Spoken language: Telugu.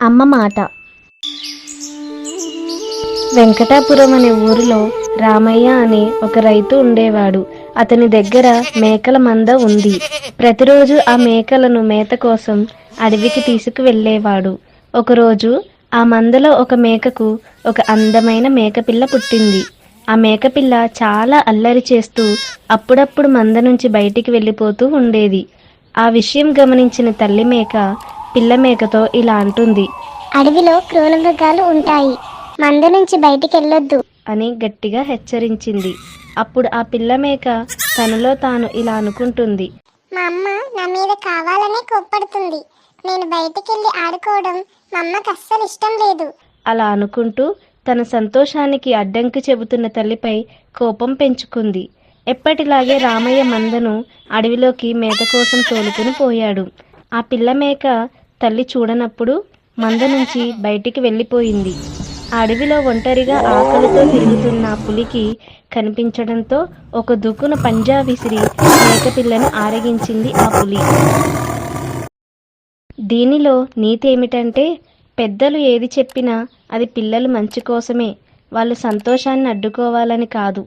అమ్మ మాట. వెంకటాపురం అనే ఊరిలో రామయ్య అనే ఒక రైతు ఉండేవాడు. అతని దగ్గర మేకల మంద ఉంది. ప్రతిరోజు ఆ మేకలను మేత కోసం అడవికి తీసుకువెళ్ళేవాడు. ఒకరోజు ఆ మందలో ఒక మేకకు ఒక అందమైన మేకపిల్ల పుట్టింది. ఆ మేకపిల్ల చాలా అల్లరి చేస్తూ అప్పుడప్పుడు మంద నుంచి బయటికి వెళ్ళిపోతూ ఉండేది. ఆ విషయం గమనించిన తల్లి మేక పిల్ల మేకతో ఇలా అంటుంది: అడవిలో క్రూర మృగాలు ఉంటాయి, మంద నుంచి బయటికి వెళ్ళొద్దు అని గట్టిగా హెచ్చరించింది. అప్పుడు ఆ పిల్ల మేక తనలో తాను ఇలా అనుకుంటుంది: మా అమ్మ నా మీద కావాలనే కోప్పడుతుంది. నేను బయటికి వెళ్ళి ఆడుకోవడం మా అమ్మకి అస్సలు ఇష్టం లేదు. అలా అనుకుంటూ తన సంతోషానికి అడ్డంకి చెబుతున్న తల్లిపై కోపం పెంచుకుంది. ఎప్పటిలాగే రామయ్య మందను అడవిలోకి మేత కోసం తోలుకుని పోయాడు. ఆ పిల్ల మేక తల్లి చూడనప్పుడు మంద నుంచి బయటికి వెళ్ళిపోయింది. ఆ అడవిలో ఒంటరిగా ఆకలితో తిరుగుతున్న పులికి కనిపించడంతో ఒక దుక్కున పంజా విసిరి మేకపిల్లను ఆరగించింది ఆ పులి. దీనిలో నీతి ఏమిటంటే, పెద్దలు ఏది చెప్పినా అది పిల్లలు మంచి కోసమే, వాళ్ళు సంతోషాన్ని అడ్డుకోవాలని కాదు.